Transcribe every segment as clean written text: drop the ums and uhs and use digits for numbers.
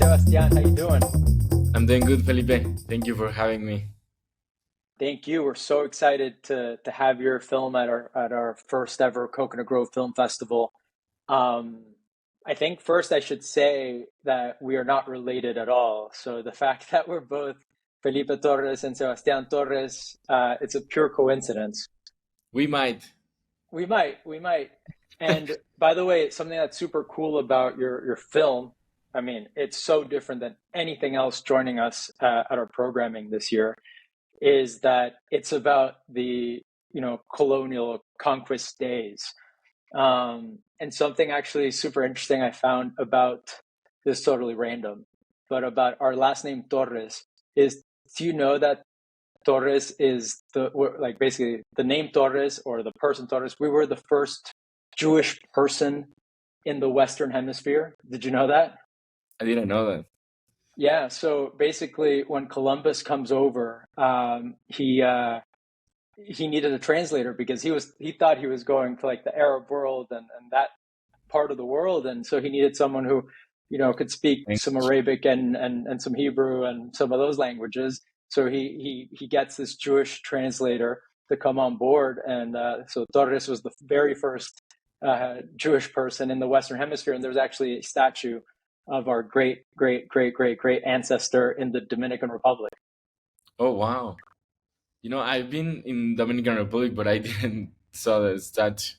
Sebastian, how you doing? I'm doing good, Felipe. Thank you for having me. Thank you. We're so excited to have your film at our first ever Coconut Grove Film Festival. Um, I think first I should say that we are not related at all. So the fact that we're both Felipe Torres and Sebastian Torres, it's a pure coincidence. We might. We might. And by the way, something that's super cool about your film, I mean, it's so different than anything else joining us at our programming this year, is that it's about the colonial conquest days. And something actually super interesting I found about this, totally random, but about our last name Torres is, do you know that Torres is like basically the name Torres or the person Torres? We were the first Jewish person in the Western Hemisphere. Did you know that? I didn't know that. Yeah. So basically, when Columbus comes over, he needed a translator because he thought he was going to like the Arab world and that part of the world, and so he needed someone who could speak some English. Arabic and some Hebrew and some of those languages. So he gets this Jewish translator to come on board, and so Torres was the very first Jewish person in the Western Hemisphere, and there's actually a statue of our great great great great great ancestor in the Dominican Republic. Oh wow. I've been in Dominican Republic, but I didn't saw the statue.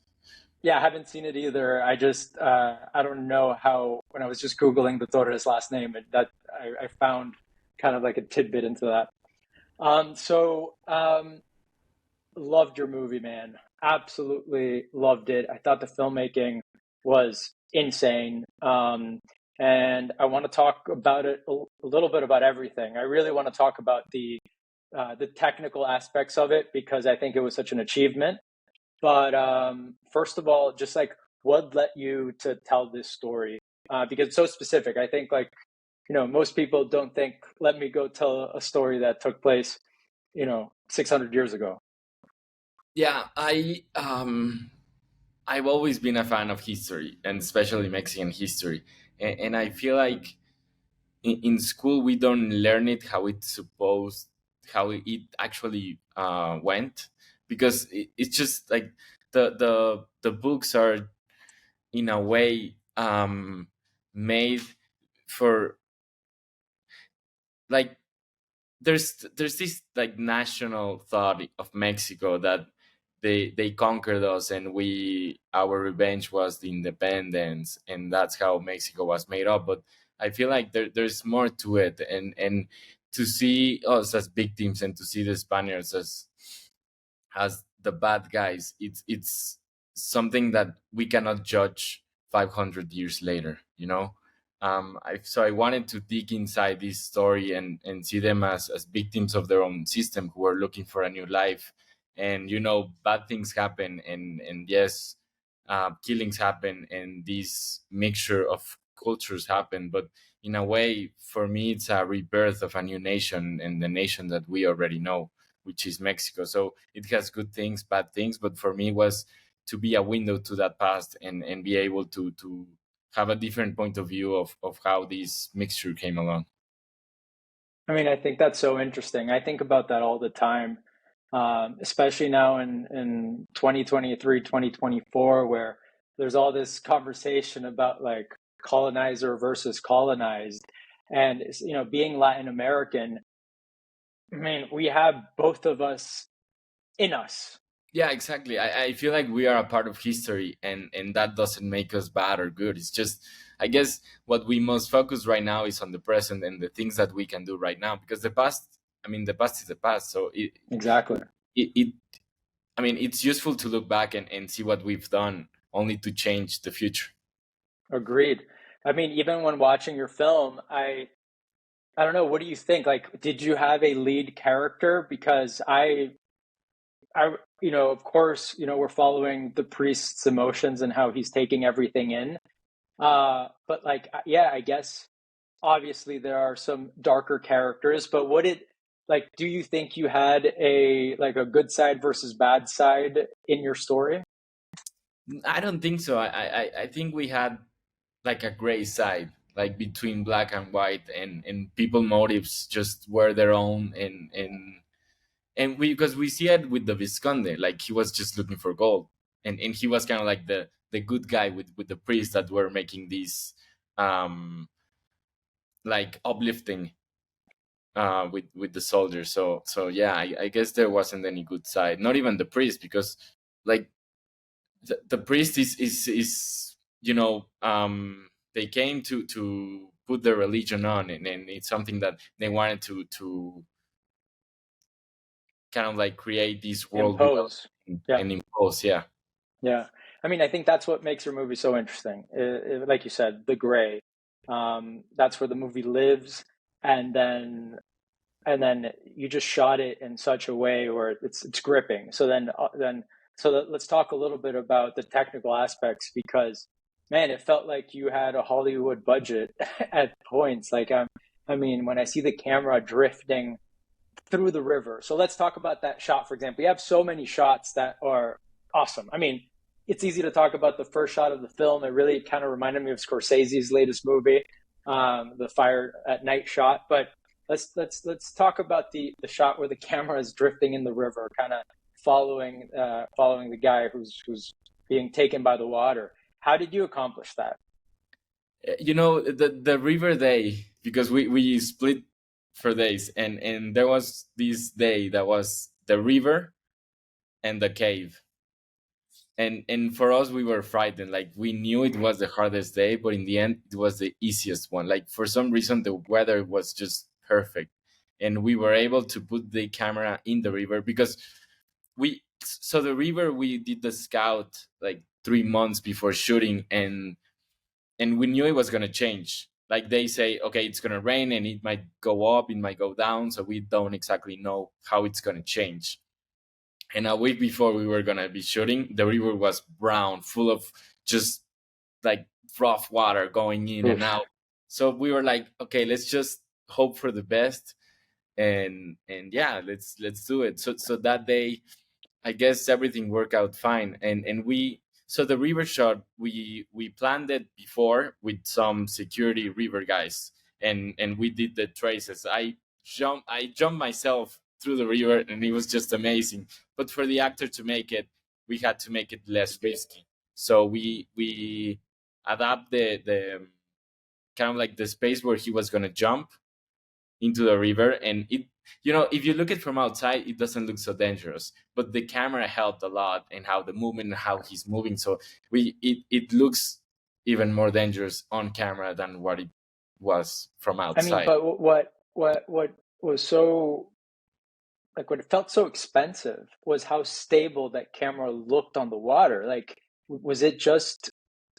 Yeah, I haven't seen it either. I just I don't know how, when I was just Googling the Torres last name, that I found kind of like a tidbit into that. Loved your movie, man. Absolutely loved it. I thought the filmmaking was insane. And I want to talk about it a little bit about everything. I really want to talk about the technical aspects of it because I think it was such an achievement. But first of all, just like what led you to tell this story? Because it's so specific. I think like, most people don't think, let me go tell a story that took place, 600 years ago. Yeah, I've always been a fan of history and especially Mexican history, and I feel like in school we don't learn it how it actually went, because it's just like the books are in a way made for, like, there's this like national thought of Mexico that they conquered us and we our revenge was the independence, and that's how Mexico was made up. But I feel like there's more to it, and to see us as victims and to see the Spaniards as the bad guys, it's something that we cannot judge 500 years later, so I wanted to dig inside this story and see them as victims of their own system who are looking for a new life. And bad things happen, and yes, killings happen, and this mixture of cultures happen. But in a way, for me, it's a rebirth of a new nation, and the nation that we already know, which is Mexico. So it has good things, bad things, but for me, it was to be a window to that past, and be able to have a different point of view of how this mixture came along. I mean, I think that's so interesting. I think about that all the time, especially now in 2023, 2024, where there's all this conversation about like colonizer versus colonized. And, being Latin American, I mean, we have both of us in us. Yeah, exactly. I feel like we are a part of history, and that doesn't make us bad or good. It's just, I guess, what we must focus right now is on the present and the things that we can do right now, because the past, I mean, the past is the past. So Exactly. it I mean, it's useful to look back and see what we've done, only to change the future. Agreed. I mean, even when watching your film, I don't know, what do you think? Like, did you have a lead character? Because of course, we're following the priest's emotions and how he's taking everything in. But like, yeah, I guess obviously there are some darker characters, but do you think you had a good side versus bad side in your story? I don't think so. I think we had like a gray side. like between black and white, and people motives just were their own, and we, because we see it with the Visconde, like he was just looking for gold, and he was kind of like the good guy with the priests that were making these like uplifting with the soldiers. So yeah, I guess there wasn't any good side, not even the priest, because like the priest is they came to put their religion on, and it's something that they wanted to kind of like create this world without Impose. Yeah. and impose. Yeah. Yeah. I mean, I think that's what makes your movie so interesting. Like you said, the gray. That's where the movie lives, and then you just shot it in such a way where it's gripping. Let's talk a little bit about the technical aspects, because man, it felt like you had a Hollywood budget at points. I mean, when I see the camera drifting through the river. So let's talk about that shot, for example. You have so many shots that are awesome. I mean, it's easy to talk about the first shot of the film. It really kind of reminded me of Scorsese's latest movie, the Fire at Night shot. But let's talk about the shot where the camera is drifting in the river, kind of following the guy who's being taken by the water. How did you accomplish that? The river day, because we split for days, and there was this day that was the river and the cave, and for us we were frightened, like we knew it was the hardest day, but in the end it was the easiest one. Like for some reason the weather was just perfect, and we were able to put the camera in the river, because the river, we did the scout like 3 months before shooting, and we knew it was going to change. Like they say, okay, it's going to rain and it might go up, it might go down, so we don't exactly know how it's going to change. And a week before we were going to be shooting, the river was brown, full of just like rough water going in and Oof. out. So we were like, okay, let's just hope for the best, and yeah, let's do it. So that day, I guess everything worked out fine, and we, so the river shot, we planned it before with some security river guys, and we did the traces. I jumped myself through the river, and it was just amazing. But for the actor to make it, we had to make it less risky. So we adapt the kind of like the space where he was gonna jump into the river, and if you look at from outside, it doesn't look so dangerous, but the camera helped a lot, and how the movement, how he's moving, so it looks even more dangerous on camera than what it was from I mean, outside. but what was so like what it felt so expensive was how stable that camera looked on the water. Like, was it just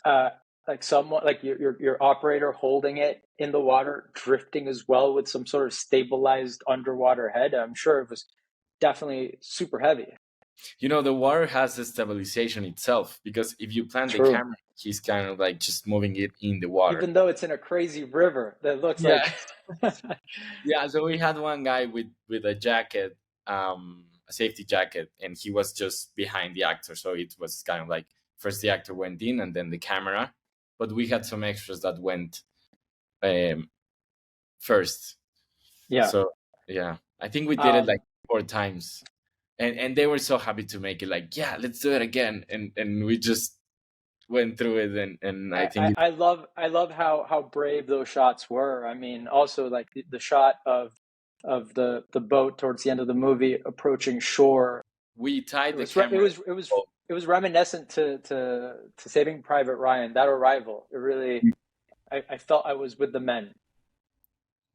uh, like someone like your operator holding it in the water, drifting as well with some sort of stabilized underwater head? I'm sure it was definitely super heavy. The water has a stabilization itself, because if you plant the True. camera, he's kind of like just moving it in the water. Even though it's in a crazy river that looks Yeah. like Yeah, so we had one guy with a jacket, a safety jacket, and he was just behind the actor. So it was kind of like first the actor went in, and then the camera. But we had some extras that went um, first. yeah. So yeah, I think we did it like Um, 4 times, and they were so happy to make it. Like, yeah, let's do it again, and we just went through it, and I think I love how brave those shots were. I mean, also like the shot of the boat towards the end of the movie approaching shore. we It tied the was re- camera. it was reminiscent to Saving Private Ryan. That arrival, it really I felt I was with the men.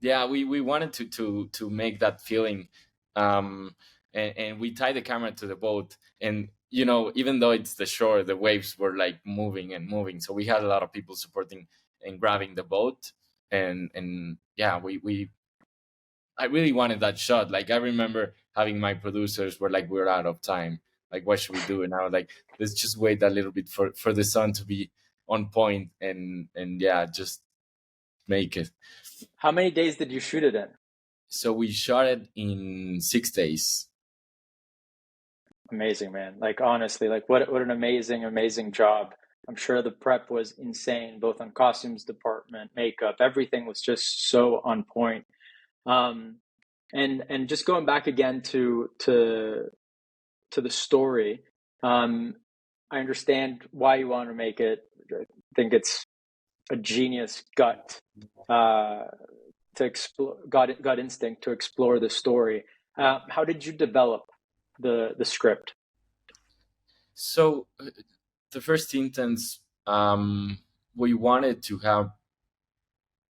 Yeah, we wanted to make that feeling, and we tied the camera to the boat, and even though it's the shore, the waves were like moving and moving, so we had a lot of people supporting and grabbing the boat, and yeah, we I really wanted that shot. Like I remember having my producers were like, we're out of time, like what should we do? And I was like, let's just wait a little bit for the sun to be on point, and yeah, just make it. How many days did you shoot it in? So we shot it in 6 days. Amazing, man. Like honestly, like what an amazing job. I'm sure the prep was insane, both on costumes department, makeup, everything was just so on point. Um, and just going back again to the story, um, I understand why you want to make it. I think it's a genius uh, to explore gut instinct to explore the story. How did you develop the script? So the first instance, we wanted to have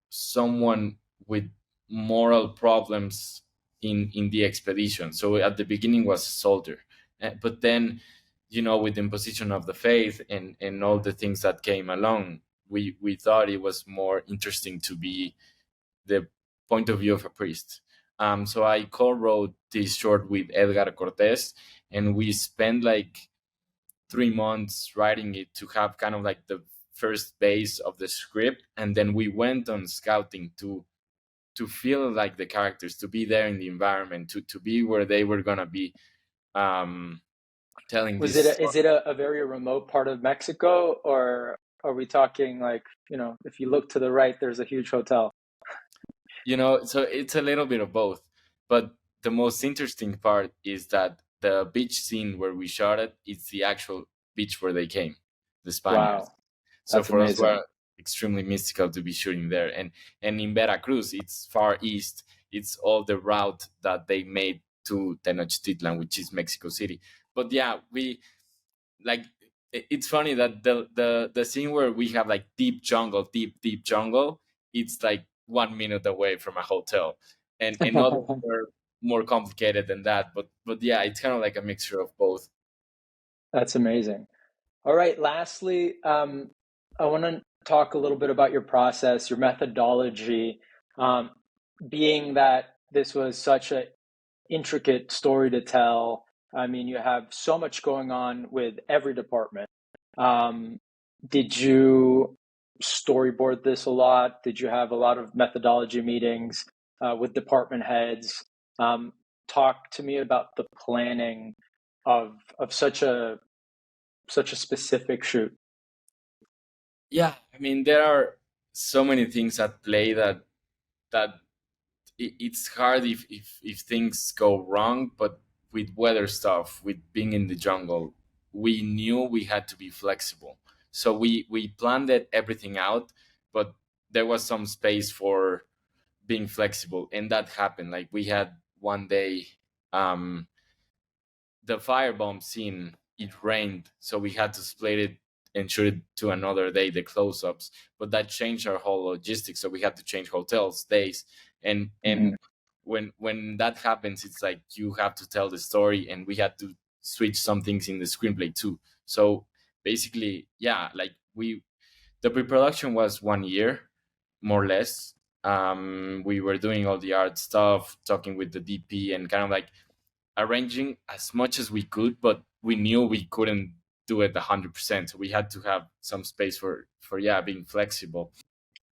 someone with moral problems in the expedition. So at the beginning was a soldier. But then, with the imposition of the faith and all the things that came along, we thought it was more interesting to be the point of view of a priest. So I co-wrote this short with Edgar Cortés, and we spent like 3 months writing it to have kind of like the first base of the script, and then we went on scouting to feel like the characters, to be there in the environment, to be where they were gonna be, um, telling Was this it story. is it a very remote part of Mexico, or are we talking like, if you look to the right, there's a huge hotel? So it's a little bit of both, but the most interesting part is that the beach scene where we shot it, it's the actual beach where they came, the Spaniards. Wow, So that's for us, amazing. we're extremely mystical to be shooting there. And in Veracruz, it's far east. It's all the route that they made to Tenochtitlan, which is Mexico City. But yeah, we like it's funny that the scene where we have like deep jungle, deep jungle, it's like 1 minute away from a hotel, and others were more complicated than that. But yeah, it's kind of like a mixture of both. That's amazing. All right. Lastly, I want to talk a little bit about your process, your methodology. Um, Being that this was such an intricate story to tell, I mean, you have so much going on with every department. Um, did you storyboard this a lot? Did you have a lot of methodology meetings with department heads? Um, Talk to me about the planning of such a specific shoot. Yeah, I mean there are so many things at play that it's hard if things go wrong. But with weather stuff, with being in the jungle, we knew we had to be flexible. So we planned everything out, but there was some space for being flexible, and that happened. Like we had one day, um the firebomb scene, it rained, so we had to split it and shoot it to another day, the close-ups. But that changed our whole logistics, so we had to change hotels, days, and Mhm. when that happens, it's like you have to tell the story, and we had to switch some things in the screenplay too. So basically, yeah, like the pre-production was 1 year, more or less. We were doing all the art stuff, talking with the DP, and kind of like arranging as much as we could, but we knew we couldn't do it 100%. So we had to have some space for yeah, being flexible.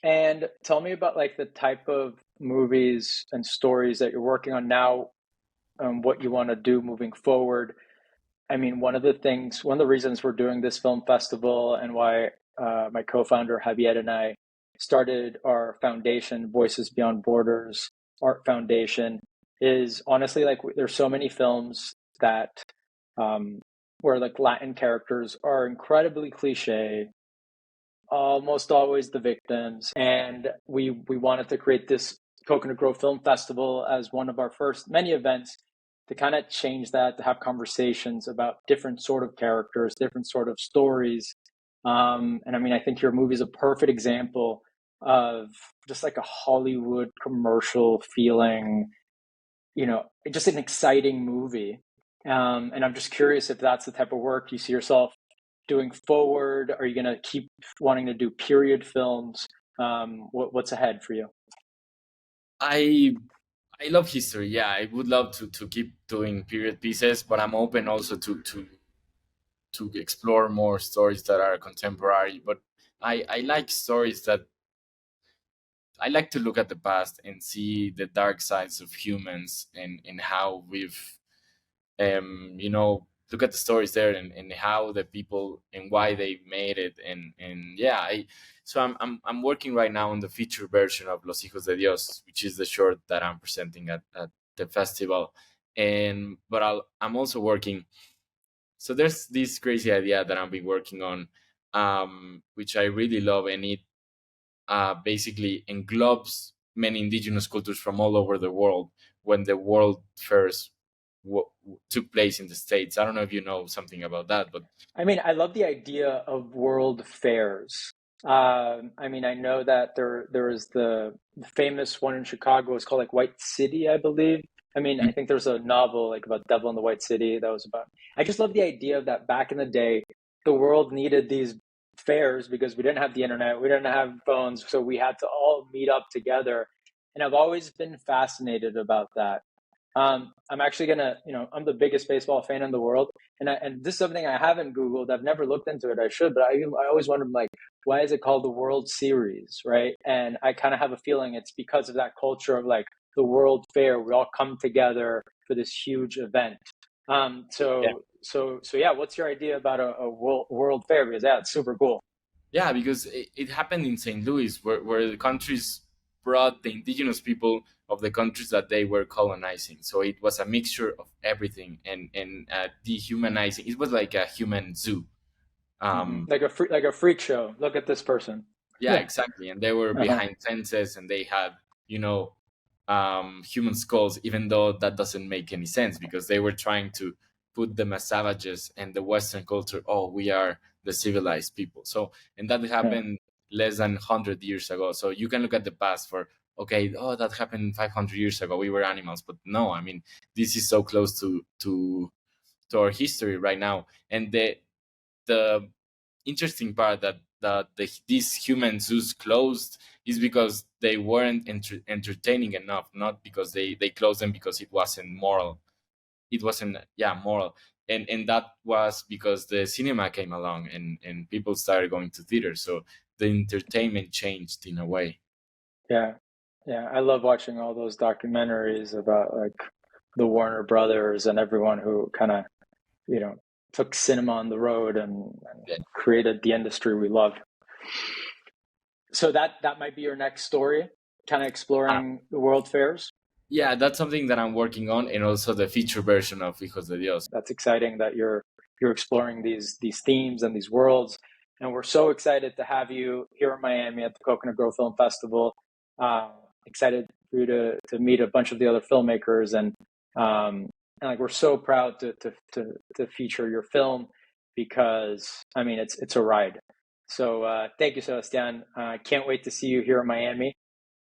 And tell me about like the type of movies and stories that you're working on now, what you want to do moving forward. I mean, one of the reasons we're doing this film festival and why my co-founder Javier and I started our foundation, Voices Beyond Borders Art Foundation, is honestly like there's so many films that um, where like Latin characters are incredibly cliche, almost always the victims. And we wanted to create this Coconut Grove Film Festival as one of our first many events to kind of change that, to have conversations about different sort of characters, different sort of stories. And I mean, I think your movie is a perfect example of just like a Hollywood commercial feeling, just an exciting movie. And I'm just curious if that's the type of work you see yourself doing forward. Are you going to keep wanting to do period films? What's ahead for you? I love history. Yeah, I would love to keep doing period pieces, but I'm open also to explore more stories that are contemporary. But I like stories that I like to look at the past and see the dark sides of humans, and how we've look at the stories there, and how the people and why they made it. And yeah, I'm working right now on the feature version of Los Hijos de Dios, which is the short that I'm presenting at the festival. And but I'm also working, so there's this crazy idea that I've been working on, which I really love, and it basically englobes many indigenous cultures from all over the world when the world fairs took place in the States. I don't know if you know something about that, but I mean, I love the idea of world fairs. I mean, I know that there is the famous one in Chicago. It's called like White City, I believe. I mean, I think there's a novel like about Devil in the White City that was about. I just love the idea of that back in the day, the world needed these fairs because we didn't have the internet, we didn't have phones, so we had to all meet up together. And I've always been fascinated about that. I'm actually gonna, I'm the biggest baseball fan in the world, and this is something I haven't Googled. I've never looked into it. I should, but I always wondered like, why is it called the World Series, right? And I kind of have a feeling it's because of that culture of like the World Fair. We all come together for this huge event. So yeah. What's your idea about a World Fair? Because yeah, it's super cool. yeah, because it happened in St. Louis, where the countries brought the indigenous people of the countries that they were colonizing. So it was a mixture of everything, and dehumanizing. It was like a human zoo. Like a freak show. Look at this person. Yeah, exactly. And they were Uh-huh. behind fences, and they had, you know, human skulls, even though that doesn't make any sense because they were trying to put them as savages, and the Western culture, oh, we are the civilized people. So, and that Yeah. happened less than 100 years ago. So you can look at the past for, okay, oh, that happened 500 years ago. We were animals. But no, I mean, this is so close to our history right now. And the interesting part that these human zoos closed is because they weren't entertaining enough, not because they closed them because it wasn't moral. It wasn't, yeah, moral. And that was because the cinema came along, and people started going to theaters, so the entertainment changed in a way. Yeah. Yeah. I love watching all those documentaries about like the Warner Brothers and everyone who kind of, you know, took cinema on the road and Yeah, created the industry we love. So that might be your next story, kind of uh, exploring the world fairs. yeah, that's something that I'm working on, and also the feature version of Hijos de Dios. That's exciting that you're exploring these themes and these worlds. And we're so excited to have you here in Miami at the Coconut Grove Film Festival. Uh, Excited for you to meet a bunch of the other filmmakers and like we're so proud to feature your film because I mean it's a ride. So thank you, Sebastian. I can't wait to see you here in Miami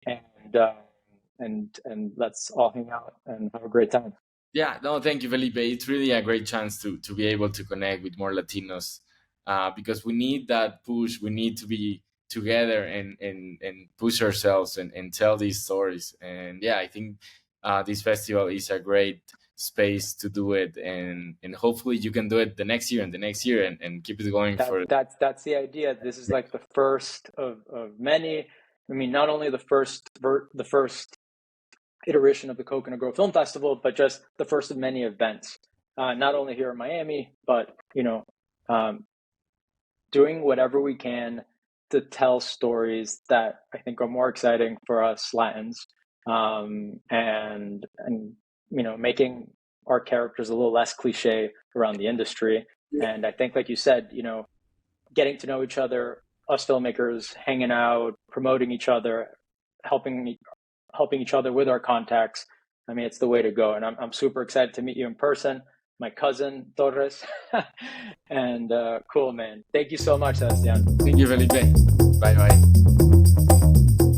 and and let's all hang out and have a great time. Yeah, no, thank you, Felipe. It's really a great chance to be able to connect with more Latinos, because we need that push. We need to be together and push ourselves and tell these stories. And yeah, I think this festival is a great space to do it. And hopefully you can do it the next year and the next year, and keep it going for. That's the idea. This is like the first of many. I mean, not only the first iteration of the Coconut Grove Film Festival, but just the first of many events. Not only here in Miami, but um, doing whatever we can to tell stories that I think are more exciting for us Latins, and making our characters a little less cliche around the industry. And I think, like you said, getting to know each other, us filmmakers hanging out, promoting each other, helping helping each other with our contacts. I mean, it's the way to go. And I'm super excited to meet you in person, my cousin Torres. And cool, man. Thank you so much, Sebastian. Thank you, Felipe. Bye bye.